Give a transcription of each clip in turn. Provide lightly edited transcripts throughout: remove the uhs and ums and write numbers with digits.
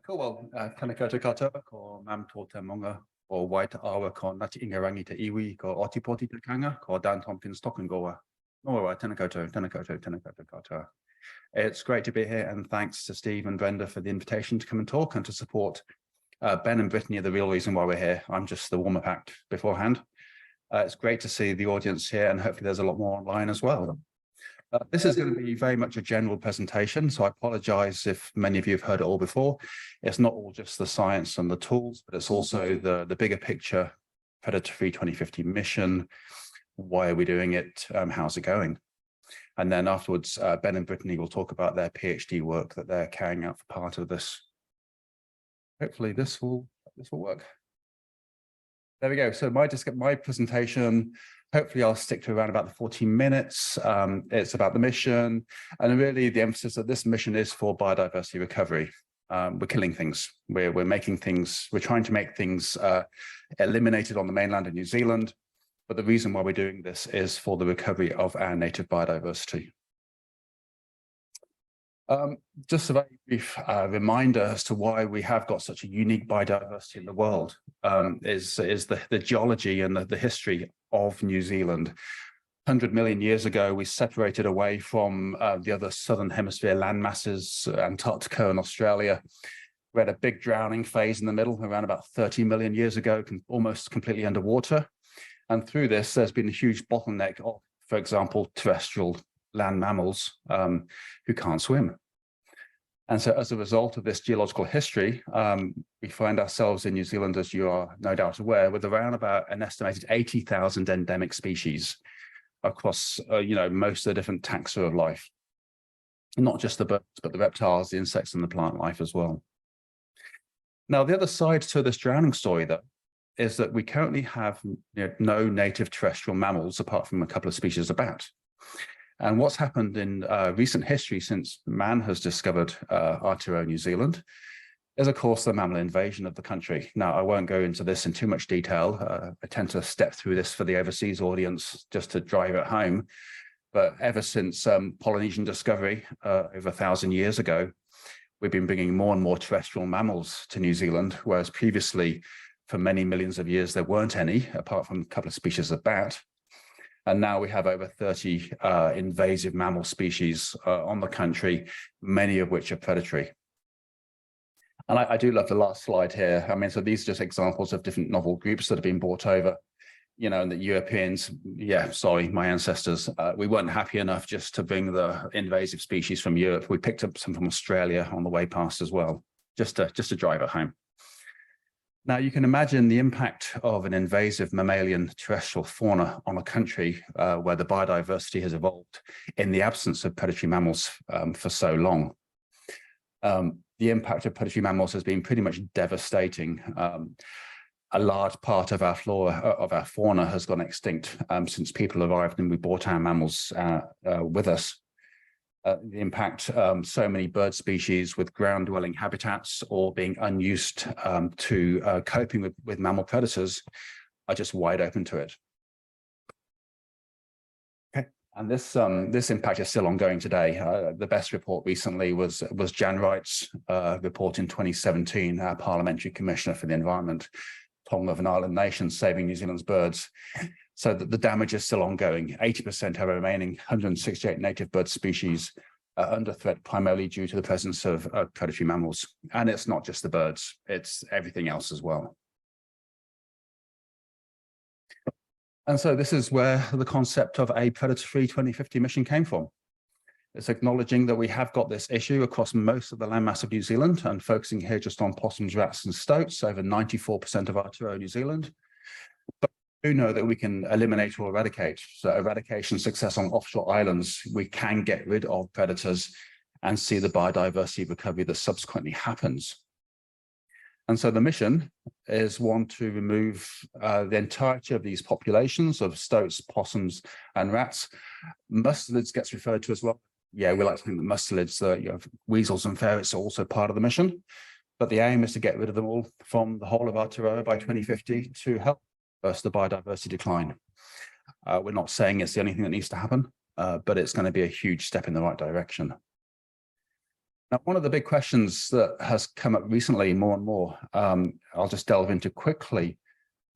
Cool. Well, tēnā koutou katoa, ko mam tō te monga, o waita awa ko ngati ingarangi te iwi, ko otipoti te kanga, ko Dan Tompkins tokengoa. Nō tēnā koutou, tēnā koutou, tēnā koutou katoa. It's great to be here, and thanks to Steve and Brenda for the invitation to come and talk and to support. Ben and Brittany are the real reason why we're here. I'm just the warm-up act beforehand. It's great to see the audience here, and hopefully there's a lot more online as well. This is going to be very much a general presentation, so I apologize if many of you have heard it all before. It's not all just the science and the tools, but it's also the bigger picture, Predator-Free 2050 mission. Why are we doing it? How's it going? And then afterwards, Ben and Brittany will talk about their PhD work that they're carrying out for part of this. Hopefully this will work. There we go. So my presentation, hopefully I'll stick to around about the 14 minutes. It's about the mission, and really the emphasis of this mission is for biodiversity recovery. We're killing things. We're making things. We're trying to make things eliminated on the mainland of New Zealand. But the reason why we're doing this is for the recovery of our native biodiversity. Just a very brief reminder as to why we have got such a unique biodiversity in the world is the geology and the history of New Zealand. 100 million years ago, we separated away from the other southern hemisphere land masses, Antarctica and Australia. We had a big drowning phase in the middle around about 30 million years ago, almost completely underwater. And through this, there's been a huge bottleneck of, for example, terrestrial land mammals who can't swim. And so as a result of this geological history, we find ourselves in New Zealand, as you are no doubt aware, with around about an estimated 80,000 endemic species across most of the different taxa of life. Not just the birds, but the reptiles, the insects, and the plant life as well. Now, the other side to this drowning story, though, is that we currently have no native terrestrial mammals apart from a couple of species of bat. And what's happened in recent history since man has discovered Aotearoa, New Zealand, is, of course, the mammal invasion of the country. Now, I won't go into this in too much detail. I tend to step through this for the overseas audience just to drive it home. But ever since Polynesian discovery over 1,000 years ago, we've been bringing more and more terrestrial mammals to New Zealand, whereas previously, for many millions of years, there weren't any, apart from a couple of species of bat. And now we have over 30 invasive mammal species on the country, many of which are predatory. And I do love the last slide here. I mean, so these are just examples of different novel groups that have been brought over, and the Europeans, my ancestors, we weren't happy enough just to bring the invasive species from Europe. We picked up some from Australia on the way past as well, just to drive it home. Now, you can imagine the impact of an invasive mammalian terrestrial fauna on a country where the biodiversity has evolved in the absence of predatory mammals for so long. The impact of predatory mammals has been pretty much devastating. A large part of our flora, of our fauna, has gone extinct since people arrived and we brought our mammals with us. The impact, so many bird species with ground-dwelling habitats or being unused to coping with mammal predators are just wide open to it. Okay, and this impact is still ongoing today. The best report recently was Jan Wright's report in 2017, our Parliamentary Commissioner for the Environment, Tom of an Island Nation, Saving New Zealand's Birds. So that the damage is still ongoing. 80% of our remaining 168 native bird species are under threat, primarily due to the presence of predatory mammals. And it's not just the birds, it's everything else as well. And so this is where the concept of a Predator-Free 2050 mission came from. It's acknowledging that we have got this issue across most of the landmass of New Zealand, and focusing here just on possums, rats, and stoats, over 94% of Aotearoa New Zealand. But we do know that we can eliminate or eradicate. So eradication success on offshore islands, we can get rid of predators and see the biodiversity recovery that subsequently happens. And so the mission is one to remove the entirety of these populations of stoats, possums, and rats. Mustelids gets referred to as well. Yeah, we like to think that mustelids, weasels and ferrets are also part of the mission. But the aim is to get rid of them all from the whole of Aotearoa by 2050 to help reverse the biodiversity decline. We're not saying it's the only thing that needs to happen, but it's going to be a huge step in the right direction. Now, one of the big questions that has come up recently more and more, I'll just delve into quickly,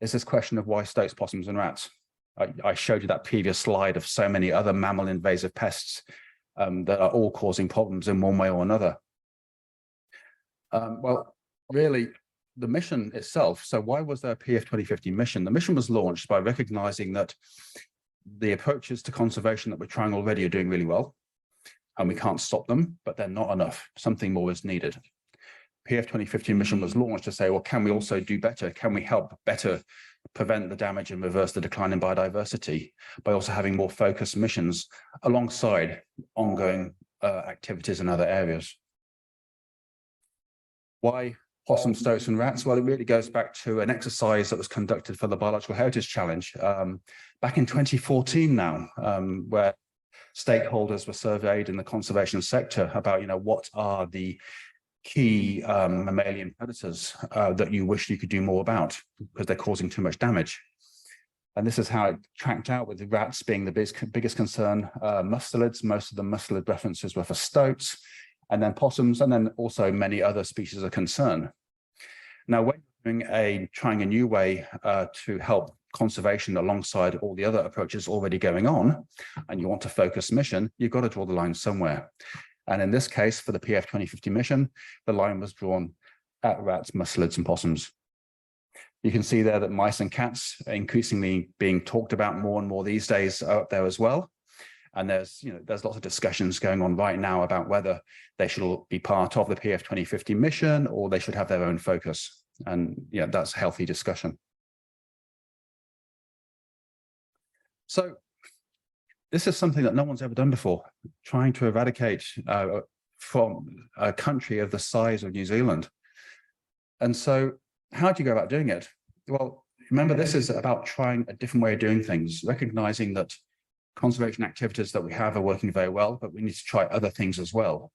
is this question of why stoats, possums, and rats. I showed you that previous slide of so many other mammal invasive pests that are all causing problems in one way or another. Well, really, the mission itself, so why was there a PF 2050 mission? The mission was launched by recognizing that the approaches to conservation that we're trying already are doing really well, and we can't stop them, but they're not enough. Something more is needed. PF 2050 mission was launched to say, well, can we also do better? Can we help better prevent the damage and reverse the decline in biodiversity by also having more focused missions alongside ongoing activities in other areas? Why possums, stoats, and rats? Well, it really goes back to an exercise that was conducted for the Biological Heritage Challenge back in 2014 now, where stakeholders were surveyed in the conservation sector about, what are the key mammalian predators that you wish you could do more about because they're causing too much damage. And this is how it tracked out, with the rats being the biggest concern, mustelids. Most of the mustelid references were for stoats, and then possums, and then also many other species of concern. Now, when you're trying a new way to help conservation alongside all the other approaches already going on, and you want to focus mission, you've got to draw the line somewhere. And in this case, for the PF 2050 mission, the line was drawn at rats, mustelids, and possums. You can see there that mice and cats are increasingly being talked about more and more these days up there as well. And there's lots of discussions going on right now about whether they should be part of the PF 2050 mission or they should have their own focus. And that's a healthy discussion. So this is something that no one's ever done before, trying to eradicate from a country of the size of New Zealand. And so how do you go about doing it? Well, remember, this is about trying a different way of doing things, recognizing that conservation activities that we have are working very well, but we need to try other things as well.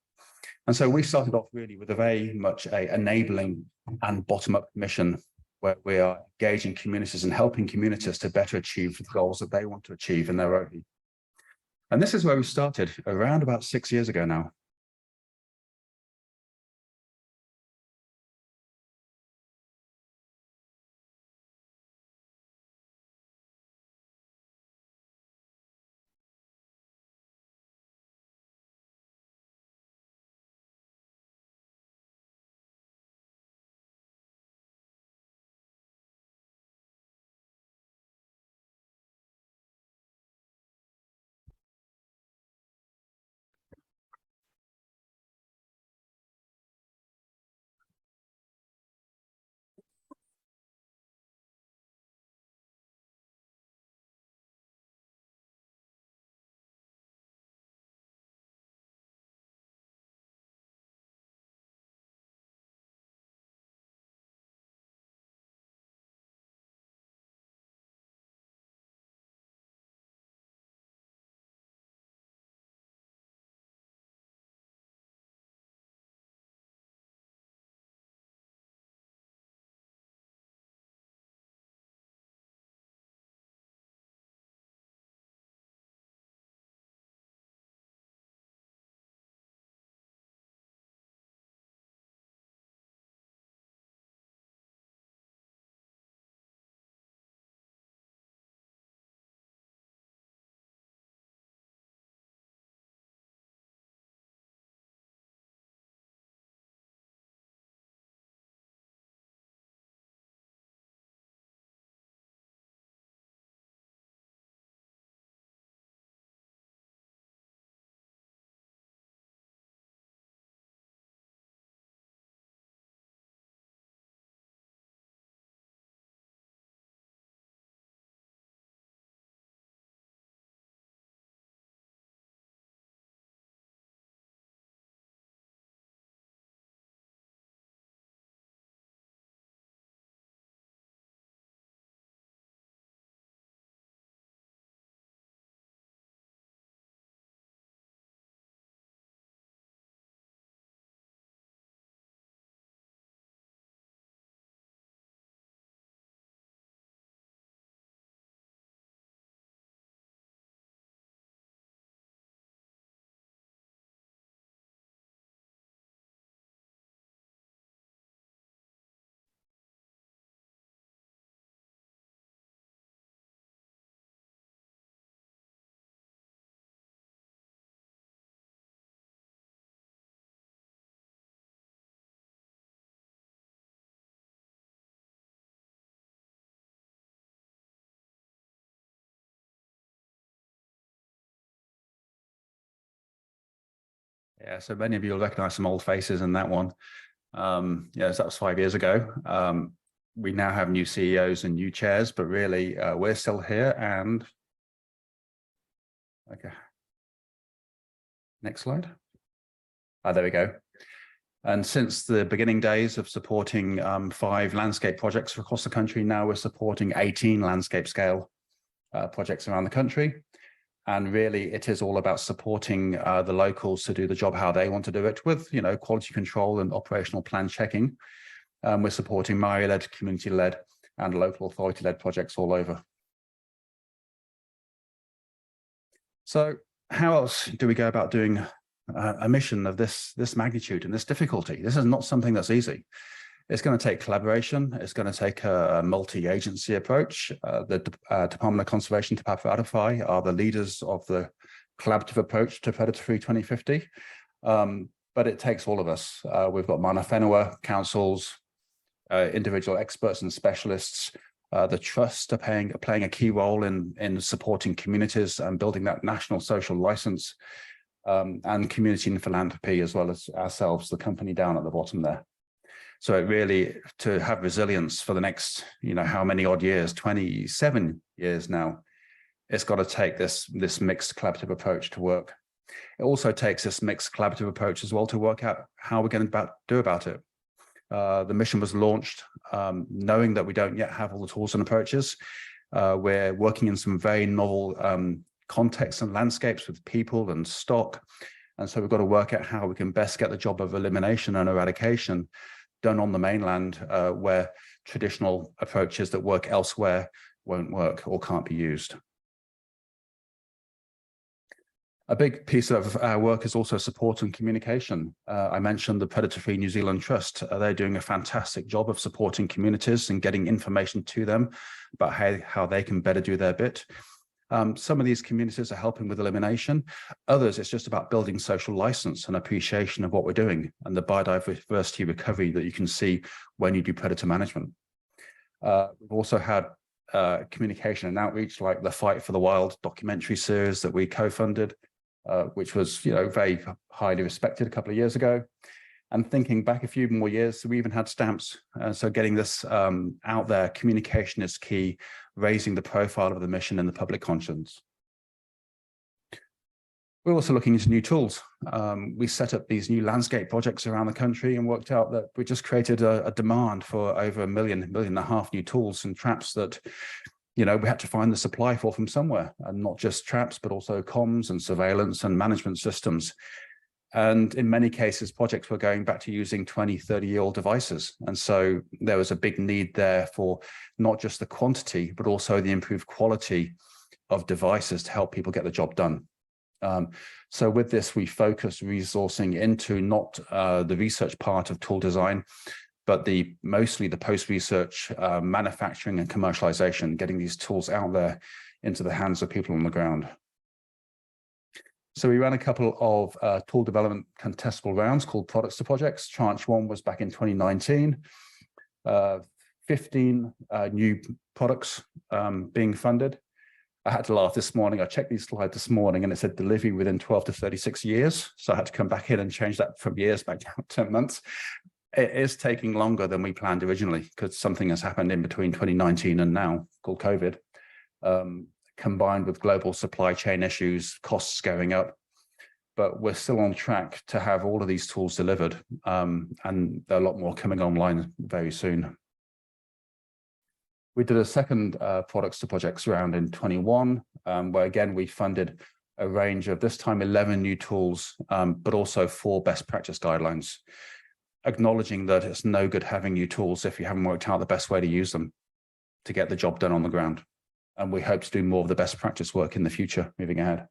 And so we started off really with a very much a enabling and bottom-up mission, where we are engaging communities and helping communities to better achieve the goals that they want to achieve in their own. And this is where we started around about 6 years ago now. Yeah, so many of you will recognize some old faces in that one. Yeah, so that was 5 years ago. We now have new CEOs and new chairs, but really we're still here. And okay, next slide. There we go. And since the beginning days of supporting 5 landscape projects across the country, now we're supporting 18 landscape scale projects around the country. And really, it is all about supporting the locals to do the job how they want to do it with, quality control and operational plan checking. We're supporting Maori-led, community-led, and local authority-led projects all over. So how else do we go about doing a mission of this magnitude and this difficulty? This is not something that's easy. It's going to take collaboration. It's going to take a multi-agency approach. The Department of Conservation, Te Papa Arawhai, are the leaders of the collaborative approach to Predator-Free 2050. But it takes all of us. We've got mana whenua, councils, individual experts and specialists. The trusts are playing a key role in supporting communities and building that national social license, and community and philanthropy, as well as ourselves, the company down at the bottom there. So it really, to have resilience for the next, how many odd years, 27 years now, it's got to take this mixed collaborative approach to work. It also takes this mixed collaborative approach as well to work out how we're going to do about it. The mission was launched knowing that we don't yet have all the tools and approaches. We're working in some very novel contexts and landscapes with people and stock. And so we've got to work out how we can best get the job of elimination and eradication done on the mainland, where traditional approaches that work elsewhere won't work or can't be used. A big piece of our work is also support and communication. I mentioned the Predator-Free New Zealand Trust. They're doing a fantastic job of supporting communities and getting information to them about how they can better do their bit. Some of these communities are helping with elimination. Others, it's just about building social license and appreciation of what we're doing and the biodiversity recovery that you can see when you do predator management. We've also had communication and outreach, like the Fight for the Wild documentary series that we co-funded, which was very highly respected a couple of years ago. And thinking back a few more years, we even had stamps. So getting this out there, communication is key, raising the profile of the mission in the public conscience. We're also looking into new tools. We set up these new landscape projects around the country and worked out that we just created a demand for over 1.5 million new tools and traps that we had to find the supply from somewhere, and not just traps, but also comms and surveillance and management systems. And in many cases, projects were going back to using 20, 30-year-old devices. And so there was a big need there for not just the quantity, but also the improved quality of devices to help people get the job done. So with this, we focus resourcing into not the research part of tool design, but mostly the post-research manufacturing and commercialization, getting these tools out there into the hands of people on the ground. So we ran a couple of tool development contestable rounds called Products to Projects. Tranche 1 was back in 2019. 15 new products being funded. I had to laugh this morning. I checked these slides this morning and it said delivery within 12 to 36 years. So I had to come back in and change that from years back down to months. It is taking longer than we planned originally because something has happened in between 2019 and now called COVID. Combined with global supply chain issues, costs going up, but we're still on track to have all of these tools delivered, and there are a lot more coming online very soon. We did a second products to projects round in 21, where again, we funded a range of, this time, 11 new tools, but also 4 best practice guidelines, acknowledging that it's no good having new tools if you haven't worked out the best way to use them to get the job done on the ground. And we hope to do more of the best practice work in the future, moving ahead.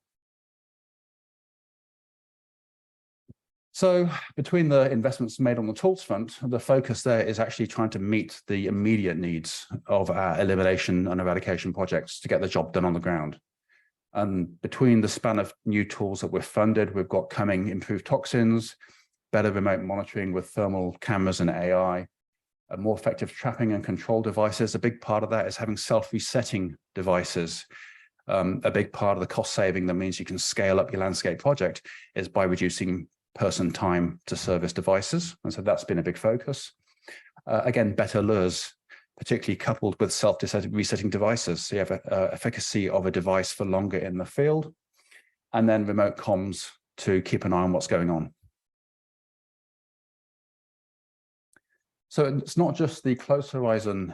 So between the investments made on the tools front, the focus there is actually trying to meet the immediate needs of our elimination and eradication projects to get the job done on the ground. And between the span of new tools that we've funded, we've got coming improved toxins, better remote monitoring with thermal cameras and AI, more effective trapping and control devices. A big part of that is having self-resetting devices. A big part of the cost saving that means you can scale up your landscape project is by reducing person time to service devices. And so that's been a big focus. Again, better lures, particularly coupled with self-resetting devices. So you have efficacy of a device for longer in the field, and then remote comms to keep an eye on what's going on. So it's not just the close horizon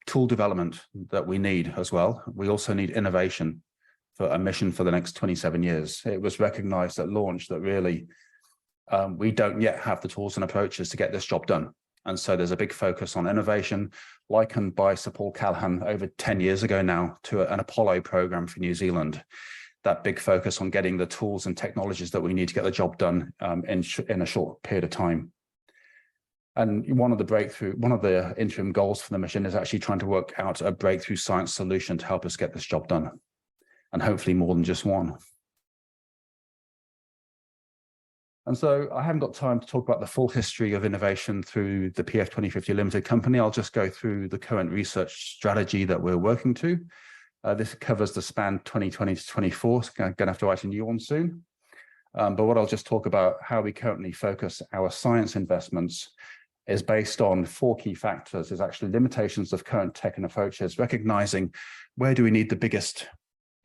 tool development that we need as well. We also need innovation for a mission for the next 27 years. It was recognized at launch that really we don't yet have the tools and approaches to get this job done. And so there's a big focus on innovation, likened by Sir Paul Callaghan over 10 years ago now to an Apollo program for New Zealand. That big focus on getting the tools and technologies that we need to get the job done in a short period of time. And one of the interim goals for the mission is actually trying to work out a breakthrough science solution to help us get this job done, and hopefully more than just one. And so I haven't got time to talk about the full history of innovation through the PF 2050 Limited Company. I'll just go through the current research strategy that we're working to. This covers the span 2020 to 24. So I'm going to have to write a new one soon. But what I'll just talk about how we currently focus our science investments is based on 4 key factors. Is actually limitations of current tech and approaches, recognizing where do we need the biggest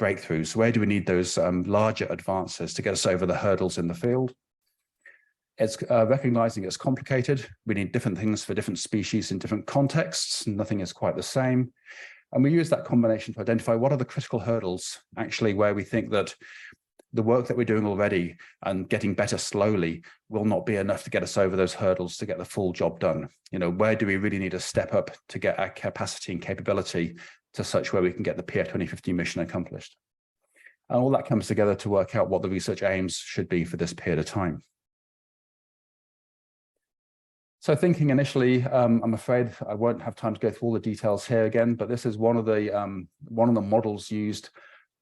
breakthroughs, where do we need those larger advances to get us over the hurdles in the field. It's recognizing it's complicated. We need different things for different species in different contexts. Nothing is quite the same. And we use that combination to identify what are the critical hurdles, actually, where we think that the work that we're doing already and getting better slowly will not be enough to get us over those hurdles to get the full job done. You know, where do we really need to step up to get our capacity and capability to such where we can get the PF 2050 mission accomplished? And all that comes together to work out what the research aims should be for this period of time. So thinking initially, I'm afraid I won't have time to go through all the details here again, but this is one of the models used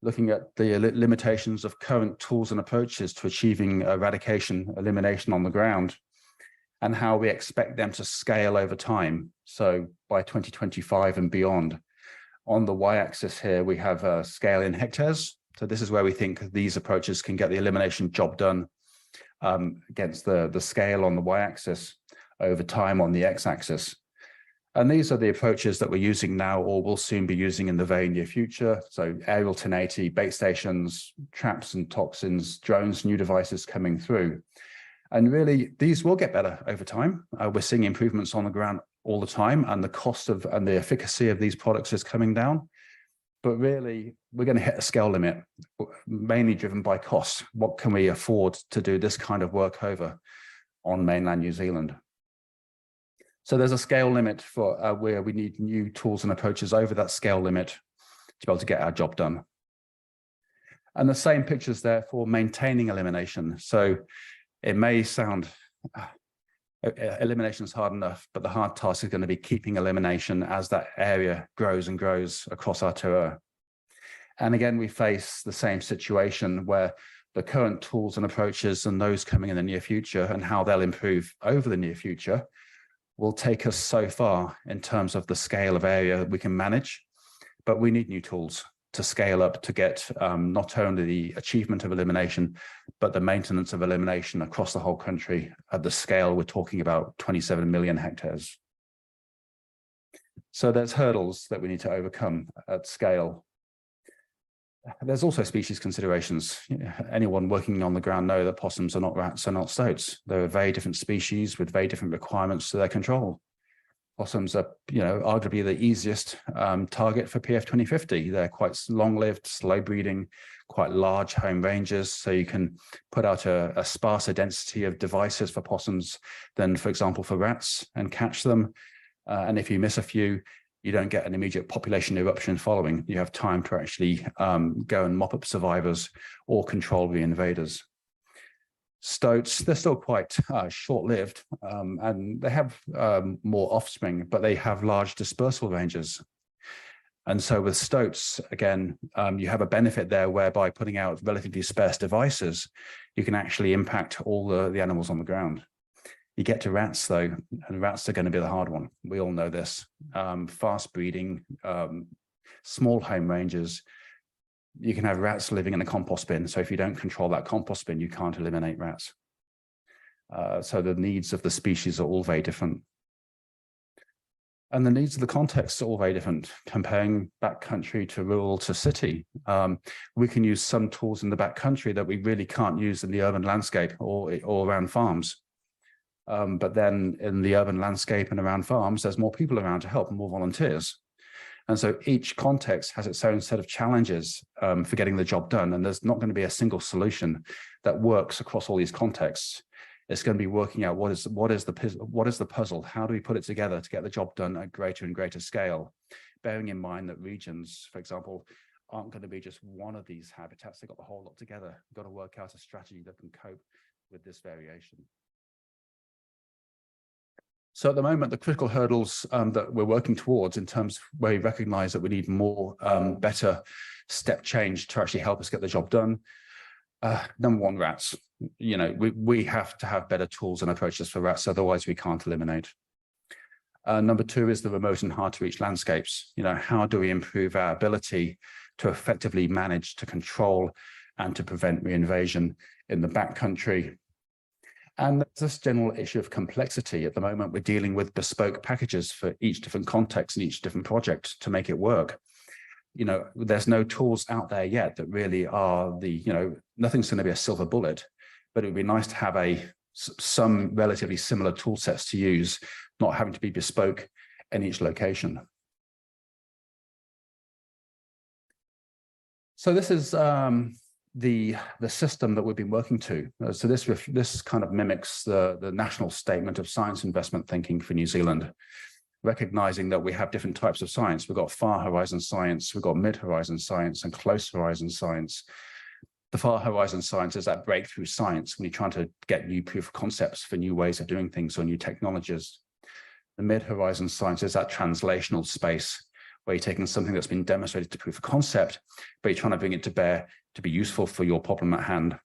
looking at the limitations of current tools and approaches to achieving elimination on the ground, and how we expect them to scale over time. So by 2025 and beyond. On the y-axis here, we have a scale in hectares. So this is where we think these approaches can get the elimination job done against the scale on the y-axis over time on the x-axis. And these are the approaches that we're using now or will soon be using in the very near future. So aerial 1080, bait stations, traps and toxins, drones, new devices coming through. And really, these will get better over time. We're seeing improvements on the ground all the time, and the cost of and the efficacy of these products is coming down. But really, we're going to hit a scale limit, mainly driven by cost. What can we afford to do this kind of work over on mainland New Zealand? So there's a scale limit for where we need new tools and approaches over that scale limit to be able to get our job done. And the same pictures there for maintaining elimination. So it may sound elimination is hard enough, but the hard task is going to be keeping elimination as that area grows and grows across our tour. And again, we face the same situation where the current tools and approaches and those coming in the near future and how they'll improve over the near future will take us so far in terms of the scale of area we can manage, but we need new tools to scale up to get not only the achievement of elimination, but the maintenance of elimination across the whole country at the scale we're talking about, 27 million hectares. So there's hurdles that we need to overcome at scale. There's also species considerations. Anyone working on the ground know that possums are not rats, are not stoats. They're a very different species with very different requirements to their control. Possums are, arguably the easiest target for PF 2050. They're quite long-lived, slow breeding, quite large home ranges. So you can put out a sparser density of devices for possums than, for example, for rats and catch them. And if you miss a few, you don't get an immediate population eruption following. You have time to actually go and mop up survivors or control the invaders. Stoats, they're still quite short-lived, and they have more offspring, but they have large dispersal ranges. And so with stoats, again, you have a benefit there whereby putting out relatively sparse devices, you can actually impact all the animals on the ground. You get to rats, though, and rats are going to be the hard one. We all know this. Fast breeding, small home ranges. You can have rats living in a compost bin. So if you don't control that compost bin, you can't eliminate rats. So the needs of the species are all very different. And the needs of the context are all very different. Comparing backcountry to rural to city, we can use some tools in the backcountry that we really can't use in the urban landscape or around farms. But then in the urban landscape and around farms, there's more people around to help and more volunteers. And so each context has its own set of challenges for getting the job done. And there's not going to be a single solution that works across all these contexts. It's going to be working out what is the puzzle? How do we put it together to get the job done at greater and greater scale? Bearing in mind that regions, for example, aren't going to be just one of these habitats. They've got the whole lot together. We've got to work out a strategy that can cope with this variation. So at the moment, the critical hurdles that we're working towards in terms of where we recognize that we need more better step change to actually help us get the job done. Number one, rats. You know, we have to have better tools and approaches for rats, otherwise we can't eliminate. Number two is the remote and hard to reach landscapes. You know, how do we improve our ability to effectively manage, to control, and to prevent reinvasion in the backcountry? And there's this general issue of complexity. At the moment, we're dealing with bespoke packages for each different context and each different project to make it work. You know, there's no tools out there yet that really are nothing's going to be a silver bullet, but it would be nice to have some relatively similar tool sets to use, not having to be bespoke in each location. So this is the system that we've been working to. So this kind of mimics the national statement of science investment thinking for New Zealand, recognizing that we have different types of science. We've got far horizon science, we've got mid horizon science, and close horizon science. The far horizon science is that breakthrough science when you're trying to get new proof of concepts for new ways of doing things or new technologies. The mid horizon science is that translational space where you're taking something that's been demonstrated to proof of concept, but you're trying to bring it to bear to be useful for your problem at hand.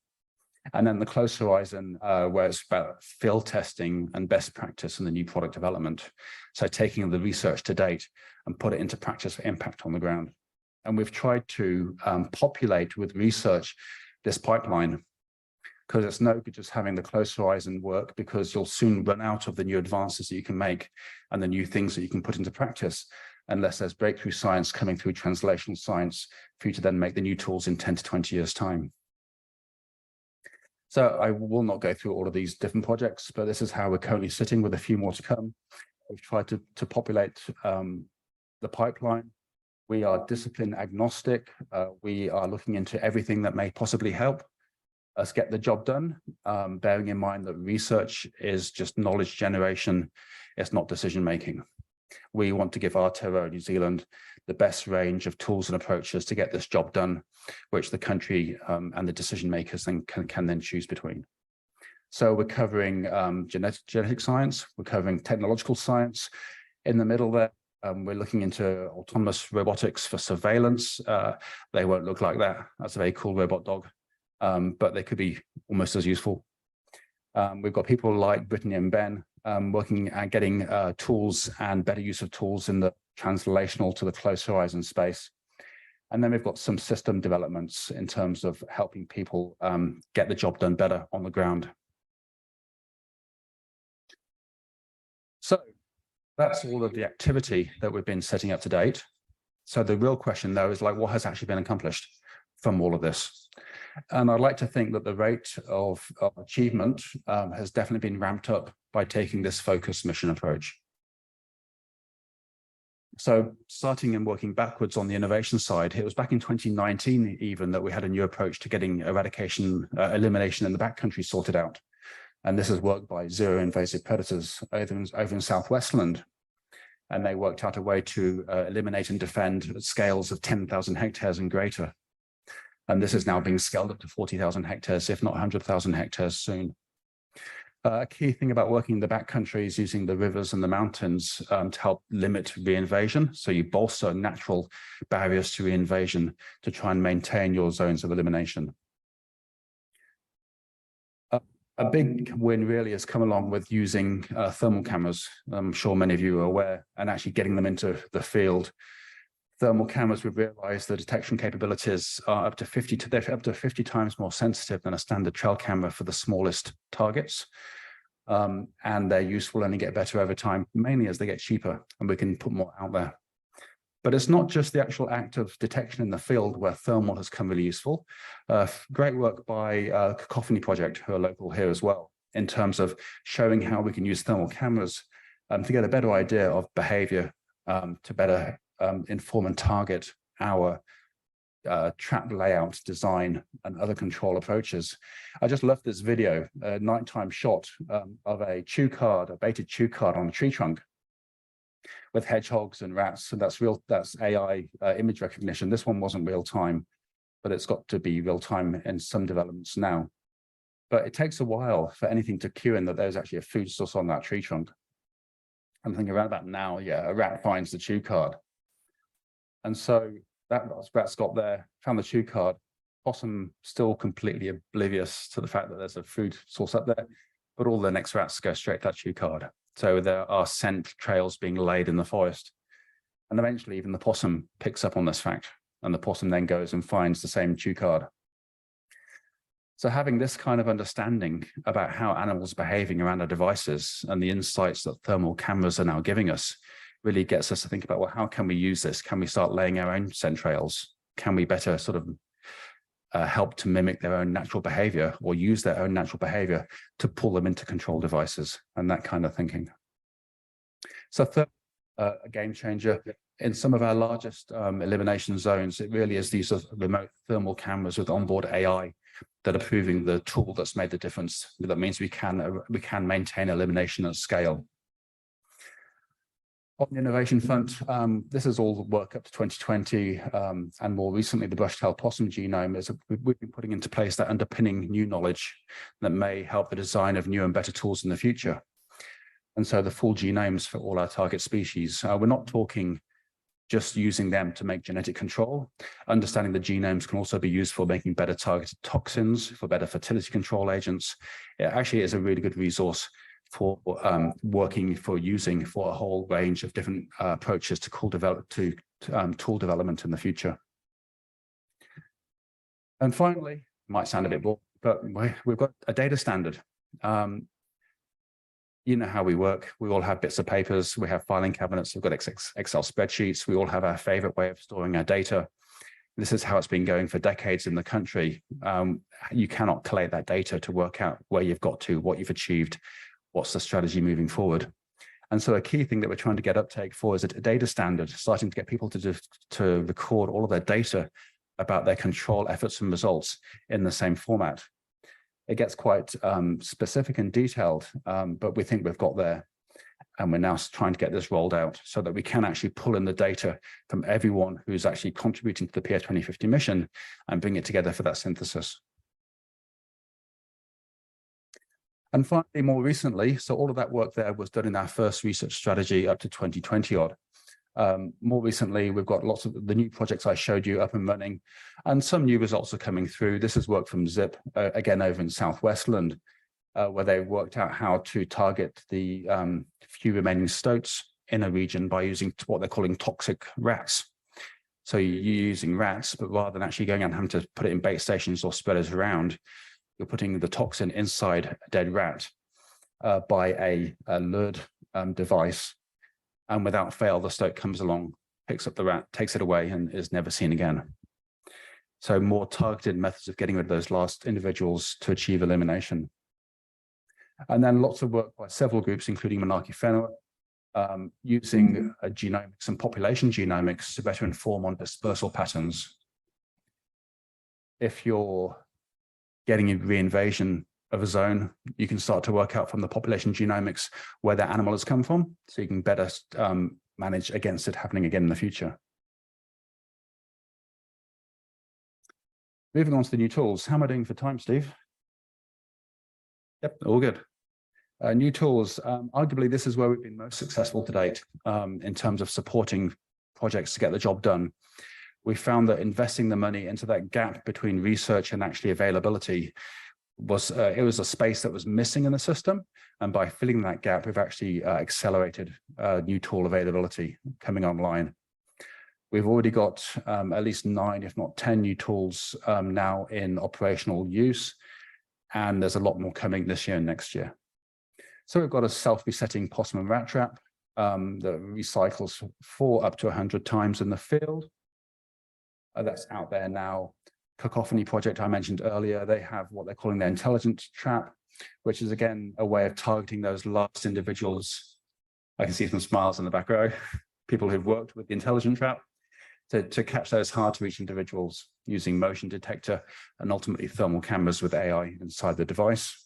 And then the close horizon, where it's about field testing and best practice in the new product development. So taking the research to date and put it into practice for impact on the ground. And we've tried to populate with research this pipeline, because it's no good just having the close horizon work, because you'll soon run out of the new advances that you can make and the new things that you can put into practice, unless there's breakthrough science coming through translational science for you to then make the new tools in 10 to 20 years' time. So I will not go through all of these different projects, but this is how we're currently sitting, with a few more to come. We've tried to populate the pipeline. We are discipline agnostic. We are looking into everything that may possibly help us get the job done, bearing in mind that research is just knowledge generation. It's not decision making. We want to give Aotearoa New Zealand the best range of tools and approaches to get this job done, which the country and the decision makers then can then choose between. So we're covering genetic science, we're covering technological science. In the middle there, we're looking into autonomous robotics for surveillance. They won't look like that. That's a very cool robot dog, but they could be almost as useful. We've got people like Brittany and Ben working at getting tools and better use of tools in the translational to the close horizon space. And then we've got some system developments in terms of helping people get the job done better on the ground. So that's all of the activity that we've been setting up to date. So the real question, though, is like, what has actually been accomplished from all of this? And I'd like to think that the rate of achievement has definitely been ramped up by taking this focused mission approach. So starting and working backwards on the innovation side, it was back in 2019 even that we had a new approach to getting elimination in the backcountry sorted out. And this is work by Zero Invasive Predators over in Southwestland. And they worked out a way to eliminate and defend at scales of 10,000 hectares and greater. And this is now being scaled up to 40,000 hectares, if not 100,000 hectares soon. A key thing about working in the backcountry is using the rivers and the mountains to help limit reinvasion. So you bolster natural barriers to reinvasion to try and maintain your zones of elimination. A big win really has come along with using thermal cameras. I'm sure many of you are aware, and actually getting them into the field. Thermal cameras, we've realized the detection capabilities are up to 50 times more sensitive than a standard trail camera for the smallest targets. and they're useful and they get better over time, mainly as they get cheaper and we can put more out there. But it's not just the actual act of detection in the field where thermal has come really useful. Great work by Cacophony Project, who are local here as well, in terms of showing how we can use thermal cameras to get a better idea of behavior, to better inform and target our trap layout, design, and other control approaches. I just left this video, a nighttime shot of a chew card, a baited chew card on a tree trunk with hedgehogs and rats. And that's AI image recognition. This one wasn't real time, but it's got to be real time in some developments now. But it takes a while for anything to cue in that there's actually a food source on that tree trunk. I'm thinking about that now. Yeah, a rat finds the chew card. And so that rat's got there, found the chew card. Possum still completely oblivious to the fact that there's a food source up there, but all the next rats go straight to that chew card. So there are scent trails being laid in the forest. And eventually even the possum picks up on this fact, and the possum then goes and finds the same chew card. So having this kind of understanding about how animals are behaving around our devices and the insights that thermal cameras are now giving us really gets us to think about, well, how can we use this? Can we start laying our own scent trails? Can we better sort of help to mimic their own natural behavior or use their own natural behavior to pull them into control devices and that kind of thinking? So third, a game changer in some of our largest elimination zones, it really is these remote thermal cameras with onboard AI that are proving the tool that's made the difference. That means we can maintain elimination at scale. On the innovation front, this is all the work up to 2020, and more recently, the brush-tail possum genome. We've been putting into place that underpinning new knowledge that may help the design of new and better tools in the future. And so the full genomes for all our target species, we're not talking just using them to make genetic control. Understanding the genomes can also be used for making better targeted toxins, for better fertility control agents. It actually is a really good resource for using for a whole range of different approaches to tool development in the future. And finally, might sound a bit boring, but we've got a data standard. You know how we work. We all have bits of papers. We have filing cabinets. We've got Excel spreadsheets. We all have our favorite way of storing our data. This is how it's been going for decades in the country. You cannot collate that data to work out where you've got to, what you've achieved, what's the strategy moving forward. And so a key thing that we're trying to get uptake for is a data standard, starting to get people to record all of their data about their control efforts and results in the same format. It gets quite specific and detailed, but we think we've got there. And we're now trying to get this rolled out so that we can actually pull in the data from everyone who's actually contributing to the PA 2050 mission and bring it together for that synthesis. And finally, more recently, so all of that work there was done in our first research strategy up to 2020 odd. More recently, we've got lots of the new projects I showed you up and running, and some new results are coming through. This is work from ZIP, again, over in Southwestland, where they worked out how to target the few remaining stoats in a region by using what they're calling toxic rats. So you're using rats, but rather than actually going out and having to put it in bait stations or spreaders around, you're putting the toxin inside a dead rat by a lured device. And without fail, the stoat comes along, picks up the rat, takes it away, and is never seen again. So more targeted methods of getting rid of those last individuals to achieve elimination. And then lots of work by several groups, including Monarchy Fenua, using genomics and population genomics to better inform on dispersal patterns. If you're getting a reinvasion of a zone, you can start to work out from the population genomics where that animal has come from, so you can better manage against it happening again in the future. Moving on to the new tools. How am I doing for time, Steve? Yep, all good. New tools, arguably this is where we've been most successful to date in terms of supporting projects to get the job done. We found that investing the money into that gap between research and actually availability was it was a space that was missing in the system, and by filling that gap, we've actually accelerated new tool availability coming online. We've already got at least 9, if not 10 new tools now in operational use, and there's a lot more coming this year and next year. So we've got a self-resetting possum and rat trap that recycles for up to 100 times in the field. That's out there now. Cacophony project I mentioned earlier, they have what they're calling their intelligence trap, which is again a way of targeting those last individuals. I can see some smiles in the back row, people who've worked with the intelligence trap to catch those hard to reach individuals using motion detector and ultimately thermal cameras with AI inside the device.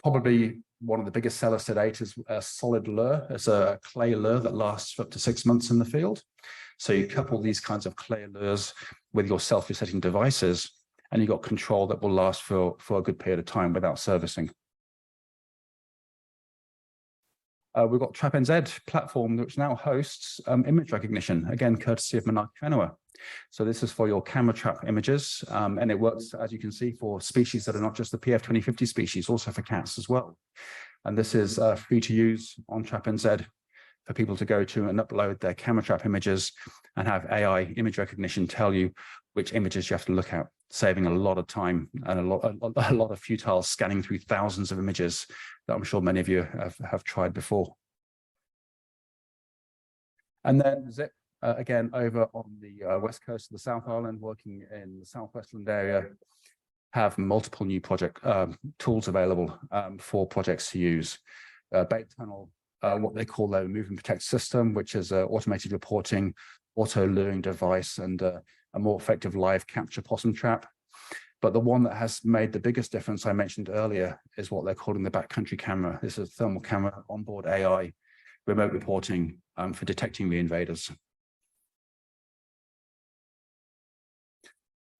Probably one of the biggest sellers to date is a solid lure. It's a clay lure that lasts for up to 6 months in the field. So you couple these kinds of clay lures with your self-resetting devices, and you've got control that will last for a good period of time without servicing. We've got TrapNZ platform, which now hosts image recognition, again, courtesy of Monarch Genoa. So this is for your camera trap images, and it works, as you can see, for species that are not just the PF2050 species, also for cats as well. And this is free to use on TrapNZ for people to go to and upload their camera trap images and have AI image recognition tell you which images you have to look at, saving a lot of time and a lot of futile scanning through thousands of images that I'm sure many of you have tried before. And then Zip, again, over on the west coast of the South Island, working in the Southwestland area, have multiple new project tools available for projects to use. Bait Tunnel, what they call their Move and Protect system, which is automated reporting, auto-luring device, and a more effective live capture possum trap. But the one that has made the biggest difference I mentioned earlier is what they're calling the backcountry camera. This is a thermal camera onboard AI remote reporting for detecting the invaders.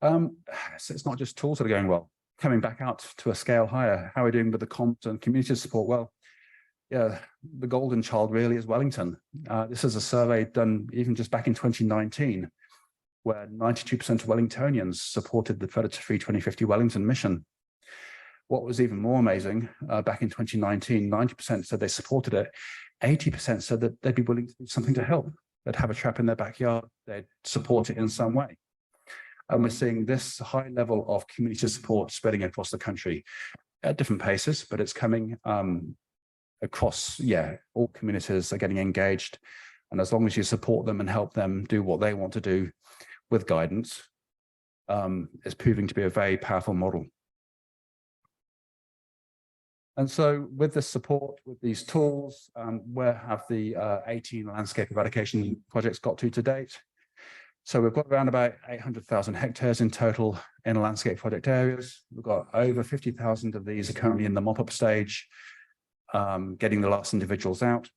So it's not just tools that are going well. Coming back out to a scale higher, how are we doing with the comms and community support? Well, yeah, the golden child really is Wellington. This is a survey done even just back in 2019, where 92% of Wellingtonians supported the Predator-Free 2050 Wellington mission. What was even more amazing, back in 2019, 90% said they supported it. 80% said that they'd be willing to do something to help. They'd have a trap in their backyard, they'd support it in some way. And we're seeing this high level of community support spreading across the country at different paces, but it's coming across, all communities are getting engaged. And as long as you support them and help them do what they want to do with guidance, it's proving to be a very powerful model. And so with this support, with these tools, where have the 18 landscape eradication projects got to date? So we've got around about 800,000 hectares in total in landscape project areas. We've got over 50,000 of these are currently in the mop-up stage, getting the last individuals out.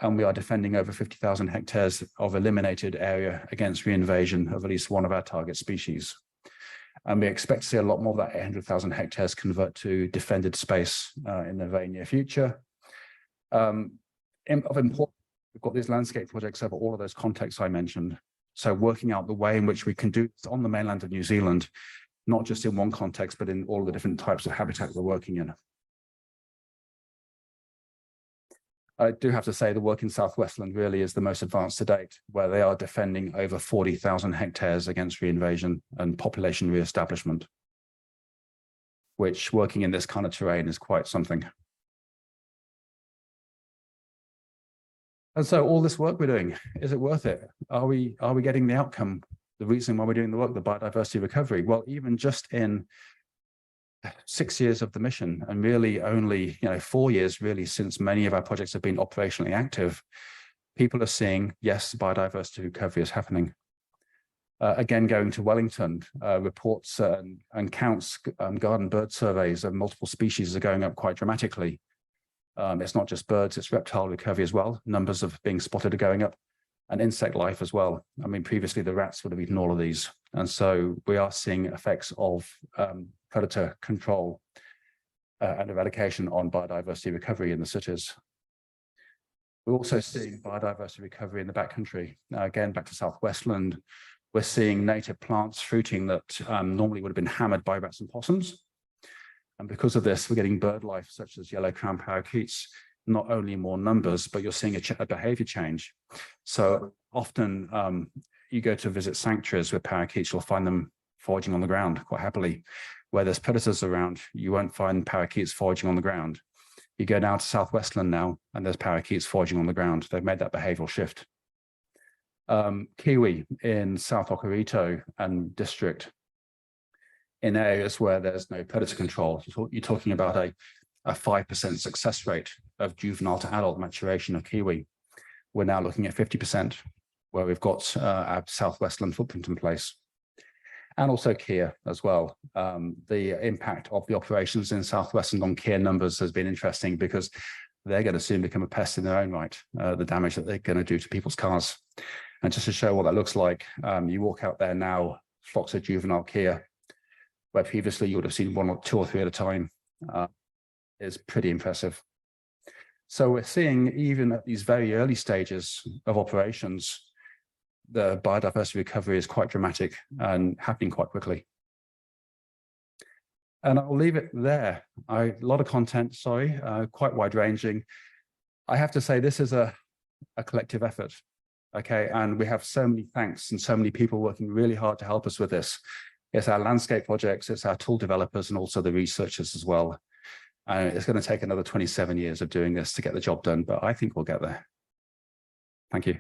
And we are defending over 50,000 hectares of eliminated area against reinvasion of at least one of our target species. And we expect to see a lot more of that 800,000 hectares convert to defended space in the very near future. Of importance, we've got these landscape projects over all of those contexts I mentioned. So working out the way in which we can do this on the mainland of New Zealand, not just in one context, but in all the different types of habitat we're working in. I do have to say the work in Southwestland really is the most advanced to date, where they are defending over 40,000 hectares against reinvasion and population re-establishment, which working in this kind of terrain is quite something. And so all this work we're doing, is it worth it? Are we getting the outcome? The reason why we're doing the work, the biodiversity recovery? Well, even just in 6 years of the mission, and really only 4 years really since many of our projects have been operationally active, people are seeing, yes, biodiversity recovery is happening. Again, going to Wellington, reports and counts, garden bird surveys of multiple species are going up quite dramatically. It's not just birds, it's reptile recovery as well. Numbers of being spotted are going up, and insect life as well. I mean, previously the rats would have eaten all of these. And so we are seeing effects of predator control and eradication on biodiversity recovery in the cities. We're also seeing biodiversity recovery in the backcountry. Now, again, back to Southwestland, we're seeing native plants fruiting that normally would have been hammered by rats and possums. And because of this, we're getting bird life such as yellow-crowned parakeets, not only more numbers, but you're seeing a behavior change. So often you go to visit sanctuaries with parakeets, you'll find them foraging on the ground quite happily. Where there's predators around, you won't find parakeets foraging on the ground. You go down to Southwestland now, and there's parakeets foraging on the ground. They've made that behavioral shift. Kiwi in South Okarito and district, in areas where there's no predator control, you're talking about a 5% success rate of juvenile to adult maturation of kiwi. We're now looking at 50%, where we've got our Southwestland footprint in place. And also Kia as well. The impact of the operations in Southwestland on Kia numbers has been interesting, because they're going to soon become a pest in their own right, the damage that they're going to do to people's cars. And just to show what that looks like, you walk out there now, flocks of juvenile Kia, where previously you would have seen 1 or 2 or 3 at a time, is pretty impressive. So we're seeing, even at these very early stages of operations, the biodiversity recovery is quite dramatic and happening quite quickly. And I'll leave it there. A lot of content, sorry, quite wide-ranging. I have to say this is a collective effort, okay? And we have so many thanks and so many people working really hard to help us with this. It's our landscape projects, it's our tool developers, and also the researchers as well. It's going to take another 27 years of doing this to get the job done, but I think we'll get there. Thank you.